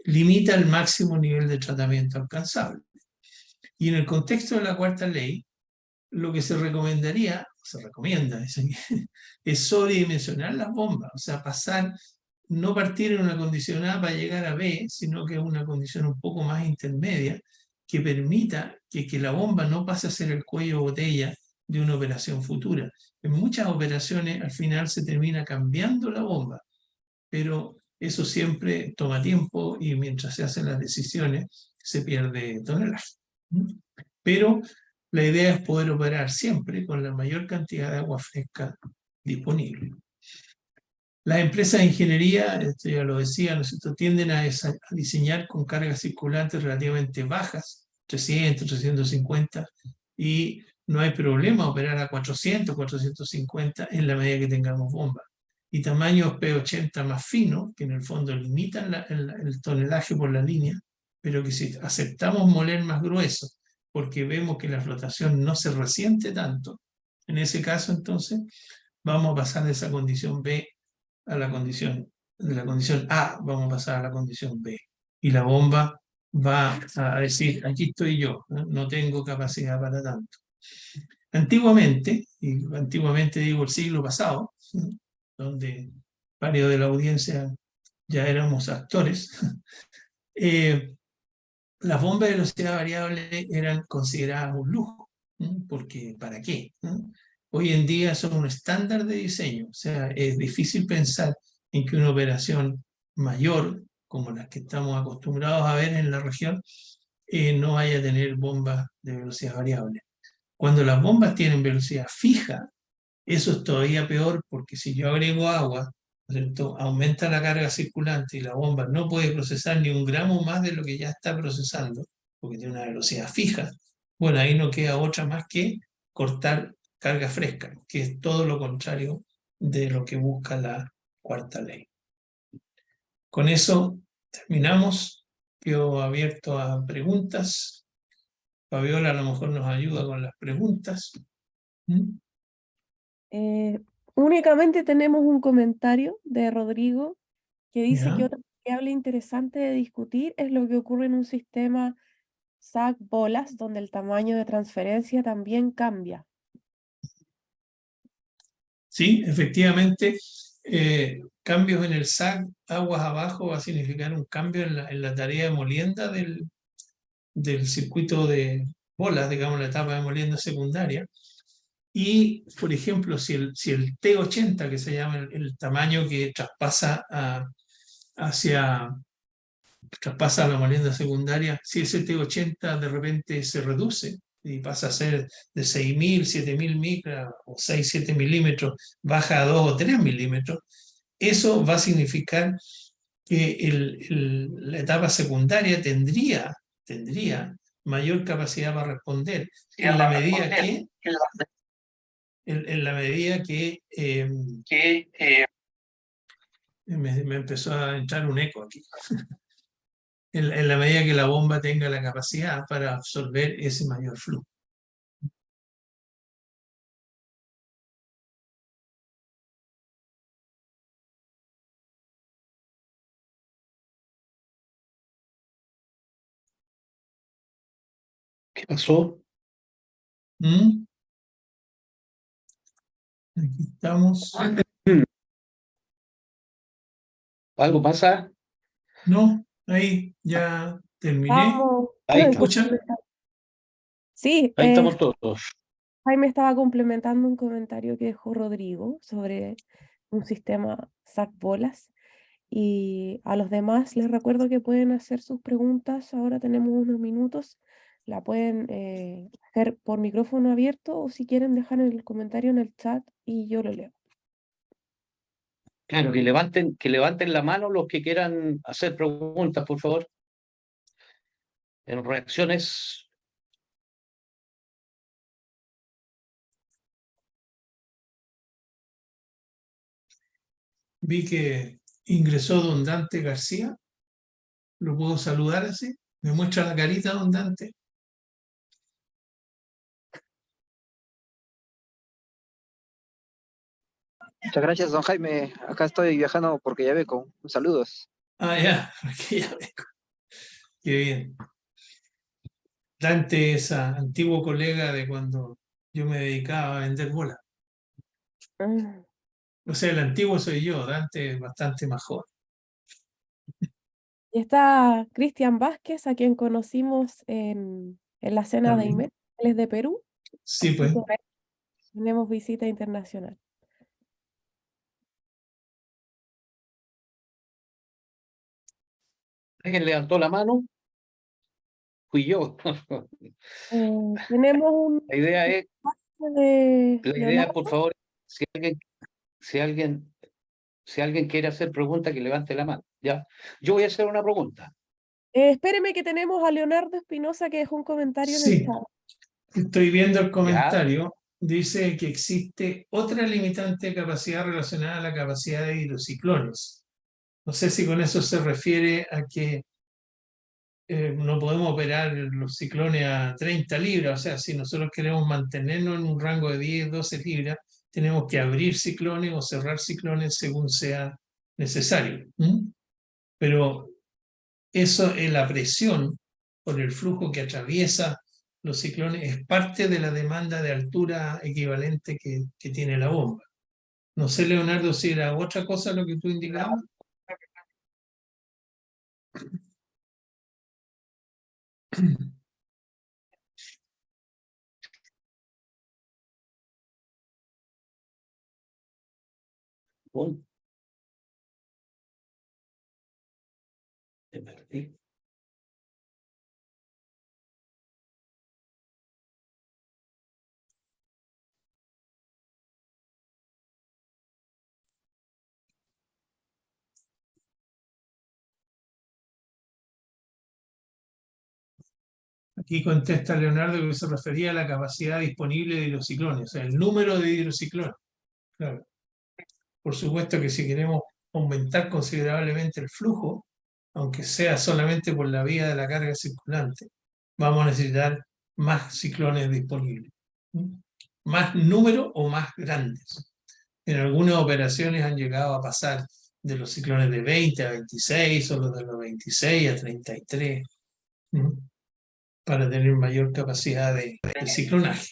limita el máximo nivel de tratamiento alcanzable. Y en el contexto de la cuarta ley, lo que se recomienda es sobredimensionar las bombas, o sea, no partir en una condición A para llegar a B, sino que es una condición un poco más intermedia, que permita que la bomba no pase a ser el cuello botella de una operación futura. En muchas operaciones al final se termina cambiando la bomba, pero eso siempre toma tiempo y mientras se hacen las decisiones se pierde tonelaje. Pero la idea es poder operar siempre con la mayor cantidad de agua fresca disponible. Las empresas de ingeniería, esto ya lo decía, tienden a diseñar con cargas circulantes relativamente bajas, 300, 350, y no hay problema operar a 400, 450 en la medida que tengamos bombas. Y tamaños P80 más finos, que en el fondo limitan el tonelaje por la línea, pero que si aceptamos moler más grueso, porque vemos que la flotación no se resiente tanto, En ese caso, entonces, vamos a pasar de esa condición B a la condición, de la condición A, vamos a pasar a la condición B. Y la bomba va a decir, aquí estoy yo, no tengo capacidad para tanto. Antiguamente, y antiguamente digo el siglo pasado, donde varios de la audiencia ya éramos actores, las bombas de velocidad variable eran consideradas un lujo, porque ¿para qué? Hoy en día son un estándar de diseño, o sea, es difícil pensar en que una operación mayor, como las que estamos acostumbrados a ver en la región, no vaya a tener bombas de velocidad variable. Cuando las bombas tienen velocidad fija, eso es todavía peor porque si yo agrego agua, ¿cierto?, aumenta la carga circulante y la bomba no puede procesar ni un gramo más de lo que ya está procesando, porque tiene una velocidad fija. Bueno, ahí no queda otra más que cortar carga fresca, que es todo lo contrario de lo que busca la cuarta ley. Con eso terminamos. Quedo abierto a preguntas. Fabiola a lo mejor nos ayuda con las preguntas. Únicamente tenemos un comentario de Rodrigo que dice que ¿Ya? otra variable interesante de discutir es lo que ocurre en un sistema SAC-bolas, donde el tamaño de transferencia también cambia. Sí, efectivamente, cambios en el SAC, aguas abajo, va a significar un cambio en la tarea de molienda del circuito de bolas, digamos, la etapa de molienda secundaria. Y, por ejemplo, si el T80, que se llama el tamaño que traspasa la molienda secundaria, si ese T80 de repente se reduce y pasa a ser de 6.000, 7.000 micras o 6, 7 milímetros, baja a 2 o 3 milímetros, eso va a significar que la etapa secundaria tendría mayor capacidad para responder en la medida que me empezó a entrar un eco aquí. En la medida que la bomba tenga la capacidad para absorber ese mayor flujo. ¿Qué pasó? ¿Mm? Aquí estamos. ¿Algo pasa? No, ahí ya terminé. Vamos. Ahí ¿Me estamos. escuchan? Sí, Ahí estamos todos. Jaime estaba complementando un comentario que dejó Rodrigo sobre un sistema SAC-bolas. Y a los demás les recuerdo que pueden hacer sus preguntas. Ahora tenemos unos minutos. La pueden hacer por micrófono abierto o si quieren dejar el comentario en el chat y yo lo leo. Claro, que levanten la mano los que quieran hacer preguntas, por favor. En reacciones. Vi que ingresó don Dante García. ¿Lo puedo saludar así? ¿Me muestra la carita, don Dante? Muchas gracias, don Jaime. Acá estoy viajando por Quillabeco. Saludos. Ah, ya, aquí ya vengo. Qué bien. Dante es antiguo colega de cuando yo me dedicaba a vender bolas. Ah, O sea, el antiguo soy yo, Dante es bastante más joven. Y está Cristian Vázquez, a quien conocimos en la cena de También. IMET. Él es de Perú, Sí, así pues. que tenemos visita internacional. ¿Alguien levantó la mano? Fui yo. Tenemos un La idea es, de la idea es, Leonardo. por favor, si alguien, si alguien quiere hacer pregunta, que levante la mano. ¿Ya? Yo voy a hacer una pregunta. Espéreme que tenemos a Leonardo Espinosa que dejó un comentario en el Sí, chat. estoy viendo el ¿Ya? comentario. Dice que existe otra limitante de capacidad relacionada a la capacidad de hidrociclones. No sé si con eso se refiere a que no podemos operar los ciclones a 30 libras, o sea, si nosotros queremos mantenernos en un rango de 10, 12 libras, tenemos que abrir ciclones o cerrar ciclones según sea necesario. Pero eso es la presión por el flujo que atraviesa los ciclones, es parte de la demanda de altura equivalente que tiene la bomba. No sé, Leonardo, si era otra cosa lo que tú indicabas. Bueno, te perdí. Aquí contesta Leonardo que se refería a la capacidad disponible de hidrociclones, o sea, el número de hidrociclones. Claro. Por supuesto que si queremos aumentar considerablemente el flujo, aunque sea solamente por la vía de la carga circulante, vamos a necesitar más ciclones disponibles. Más número o más grandes. En algunas operaciones han llegado a pasar de los ciclones de 20 a 26 o los de los 26 a 33, para tener mayor capacidad de ciclonaje.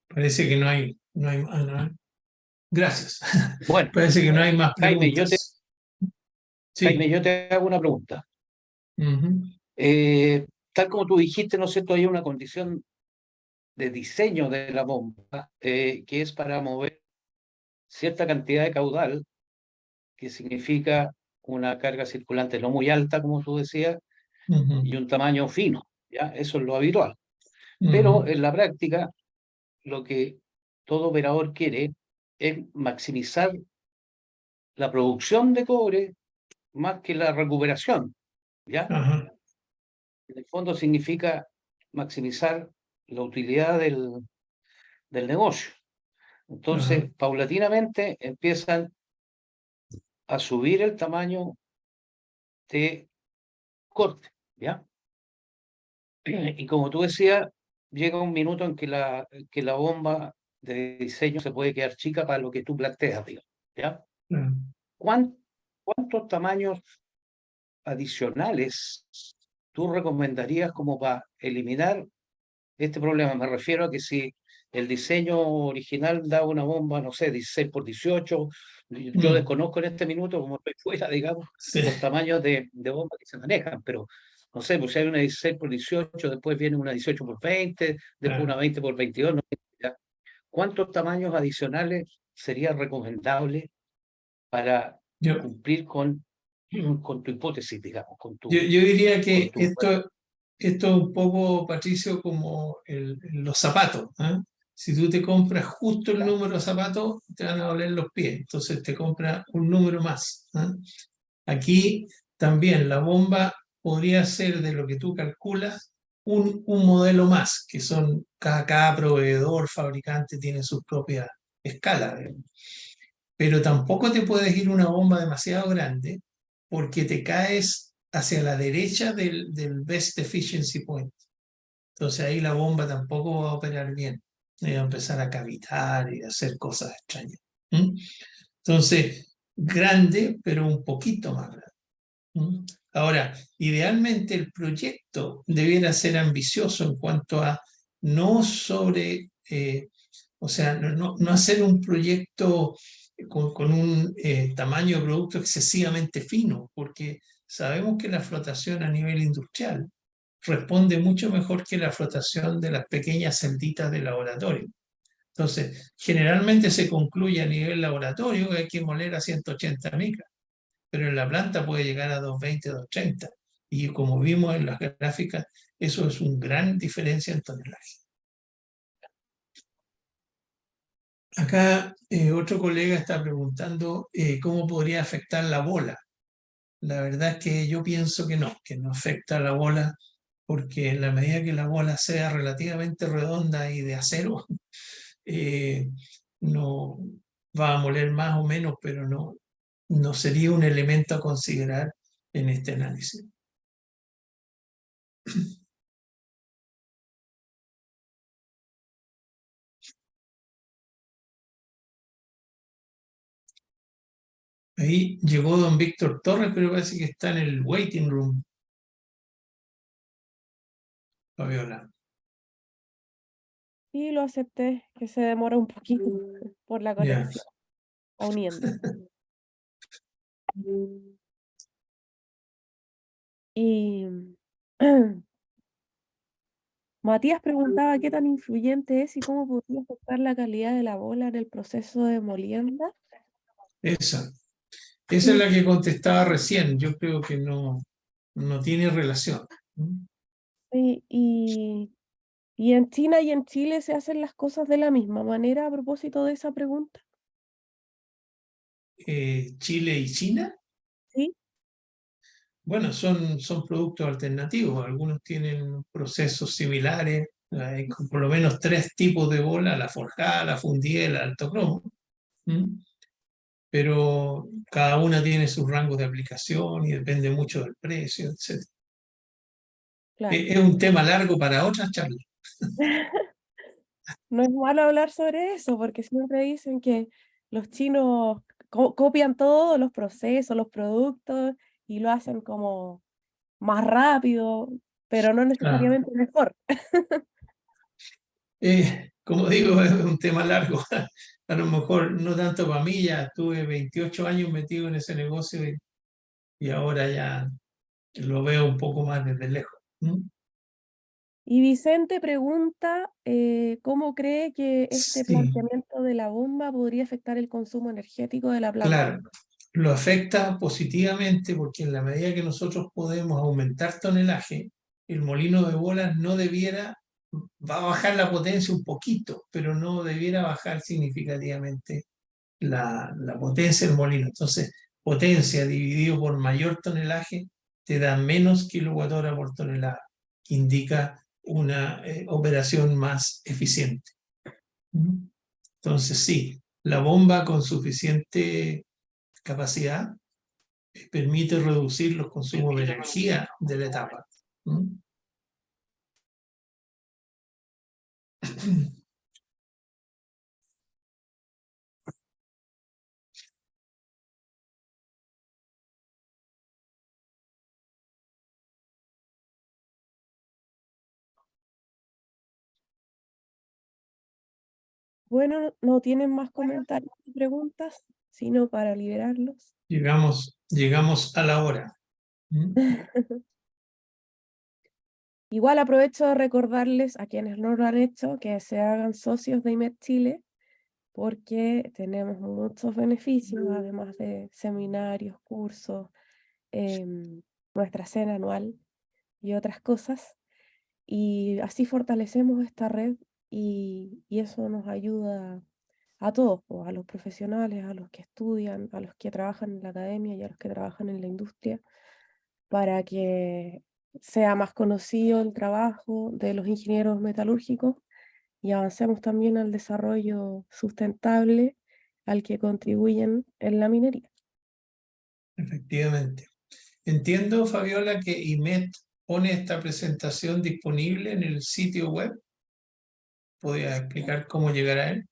Parece que no hay más. Gracias. Bueno, Parece que no hay más Jaime, preguntas. Jaime, Sí. yo te hago una pregunta. Tal como tú dijiste, ¿no es cierto? Hay una condición de diseño de la bomba que es para mover cierta cantidad de caudal, que significa una carga circulante no muy alta, como tú decías, y un tamaño fino, ¿ya? Eso es lo habitual. Pero en la práctica, lo que todo operador quiere es maximizar la producción de cobre más que la recuperación, ¿ya? Ajá. En el fondo significa maximizar la utilidad del negocio. Entonces, Ajá. paulatinamente empiezan a subir el tamaño de corte, ¿ya? Y como tú decías, llega un minuto en que la bomba de diseño se puede quedar chica para lo que tú planteas, digamos, ¿ya? ¿Cuántos tamaños adicionales tú recomendarías como para eliminar este problema? Me refiero a que si el diseño original da una bomba, no sé, 16 por 18, yo desconozco en este minuto, como estoy fuera, digamos, Sí. los tamaños de bomba que se manejan, pero no sé, pues si hay una 16 por 18, después viene una 18 por 20, después una 20 por 22, no sé, ¿ya? ¿Cuántos tamaños adicionales sería recomendable para cumplir con tu hipótesis, digamos, Yo diría que con tu... esto es un poco, Patricio, como los zapatos. Si tú te compras justo el número de zapatos, te van a doler los pies. Entonces te compras un número más. Aquí también la bomba podría ser, de lo que tú calculas, un modelo más, que son cada proveedor, fabricante tiene sus propias escalas. Pero tampoco te puedes ir una bomba demasiado grande porque te caes hacia la derecha del best efficiency point. Entonces ahí la bomba tampoco va a operar bien. Va a empezar a cavitar y a hacer cosas extrañas. Entonces, grande, pero un poquito más grande. Ahora, idealmente el proyecto debiera ser ambicioso en cuanto a no o sea, no hacer un proyecto con un tamaño de producto excesivamente fino, porque sabemos que la flotación a nivel industrial responde mucho mejor que la flotación de las pequeñas celditas de laboratorio. Entonces, generalmente se concluye a nivel laboratorio que hay que moler a 180 micras, pero en la planta puede llegar a 220, 230. Y como vimos en las gráficas, eso es una gran diferencia en tonelaje. Acá Otro colega está preguntando cómo podría afectar la bola. La verdad es que yo pienso que no afecta a la bola, porque en la medida que la bola sea relativamente redonda y de acero, no va a moler más o menos, pero no sería un elemento a considerar en este análisis. Ahí llegó don Víctor Torres, pero parece que está en el waiting room. Fabiola. Y lo acepté, que se demora un poquito por la Ya. conexión, a uniendo. Y Matías preguntaba qué tan influyente es y cómo podría afectar la calidad de la bola en el proceso de molienda. Esa es la que contestaba recién. Yo creo que no tiene relación. Sí, y en China y en Chile se hacen las cosas de la misma manera a propósito de esa pregunta. Chile y China, Sí, bueno, son productos alternativos. Algunos tienen procesos similares. Hay por lo menos 3 tipos de bola: la forjada, la fundida y la alto cromo. Pero cada una tiene sus rangos de aplicación y depende mucho del precio, etc. claro. Es un tema largo para otras charlas. No es malo hablar sobre eso, porque siempre dicen que los chinos copian todos los procesos, los productos, y lo hacen como más rápido, pero no Ah, necesariamente mejor. como digo, es un tema largo. A lo mejor no tanto para mí, ya estuve 28 años metido en ese negocio y ahora ya lo veo un poco más desde lejos. Y Vicente pregunta cómo cree que este Sí, planteamiento de la bomba podría afectar el consumo energético de la planta. claro, lo afecta positivamente porque en la medida que nosotros podemos aumentar tonelaje, el molino de bolas no debiera, va a bajar la potencia un poquito, pero no debiera bajar significativamente la potencia del molino. Entonces, potencia dividido por mayor tonelaje te da menos kilowatt-hora por tonelada, que indica una operación más eficiente. Entonces, sí, la bomba con suficiente capacidad permite reducir los consumos de energía de la etapa. Bueno, no tienen más comentarios y preguntas, sino para liberarlos. Llegamos a la hora. Igual aprovecho de recordarles a quienes no lo han hecho que se hagan socios de IMED Chile, porque tenemos muchos beneficios, además de seminarios, cursos, nuestra cena anual y otras cosas. Y así fortalecemos esta red y eso nos ayuda a todos, pues, a los profesionales, a los que estudian, a los que trabajan en la academia y a los que trabajan en la industria, para que sea más conocido el trabajo de los ingenieros metalúrgicos y avancemos también al desarrollo sustentable al que contribuyen en la minería. Efectivamente. Entiendo, Fabiola, que IMET pone esta presentación disponible en el sitio web. ¿Podría explicar cómo llegar a él?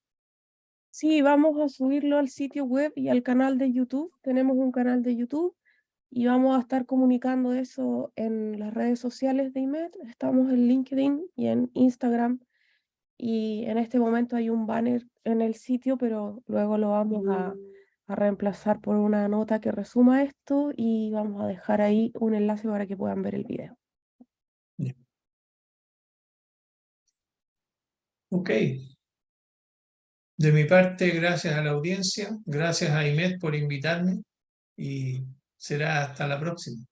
Sí, vamos a subirlo al sitio web y al canal de YouTube. Tenemos un canal de YouTube y vamos a estar comunicando eso en las redes sociales de IMED. Estamos en LinkedIn y en Instagram. Y en este momento hay un banner en el sitio, pero luego lo vamos a reemplazar por una nota que resuma esto y vamos a dejar ahí un enlace para que puedan ver el video. Ok. De mi parte, gracias a la audiencia, gracias a IMET por invitarme y será hasta la próxima.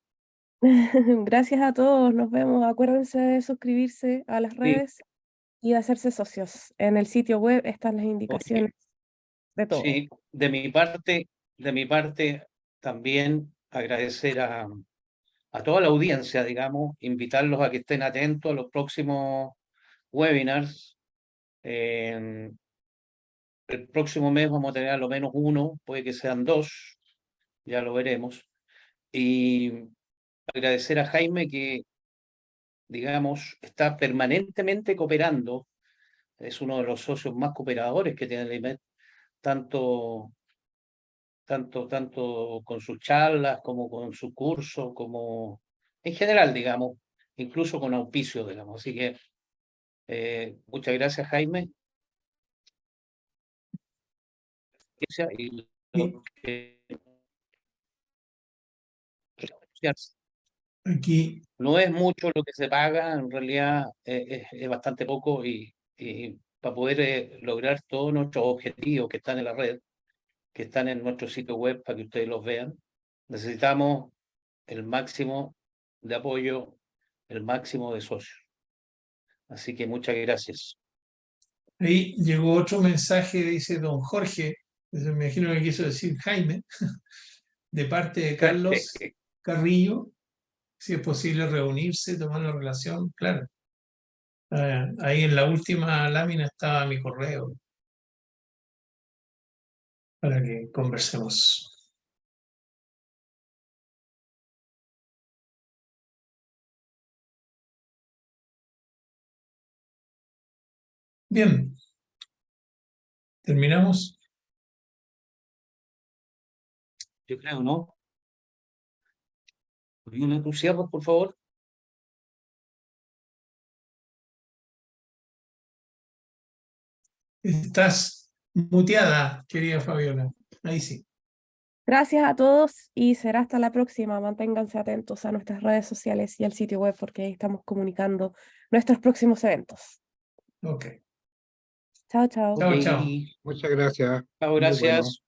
Gracias a todos, nos vemos. Acuérdense de suscribirse a las Sí, redes y de hacerse socios. En el sitio web están las oye, indicaciones de todo. Sí, de mi parte también agradecer a toda la audiencia, digamos, invitarlos a que estén atentos a los próximos webinars. El próximo mes vamos a tener a lo menos uno, puede que sean dos, ya lo veremos. Y agradecer a Jaime que, digamos, está permanentemente cooperando, es uno de los socios más cooperadores que tiene la IMED, tanto con sus charlas, como con su curso, como en general, digamos, incluso con auspicio, digamos. Así que muchas gracias, Jaime. Y lo que- Aquí, no es mucho lo que se paga, en realidad es bastante poco y para poder lograr todos nuestros objetivos que están en la red, que están en nuestro sitio web para que ustedes los vean, necesitamos el máximo de apoyo, el máximo de socios. Así que muchas gracias. ahí llegó otro mensaje, dice don Jorge, me imagino que quiso decir Jaime, de parte de Carlos Carrillo, si es posible reunirse, tomar la relación, claro. Ahí en la última lámina estaba mi correo para que conversemos. Bien, terminamos. Yo creo, ¿no? Viola, tú cierras, por favor. Estás muteada, querida Fabiola. Ahí sí. Gracias a todos y será hasta la próxima. Manténganse atentos a nuestras redes sociales y al sitio web porque ahí estamos comunicando nuestros próximos eventos. Ok. Chao, chao. Chao, Ok. chao. Muchas gracias. Chao, Muy bueno. gracias.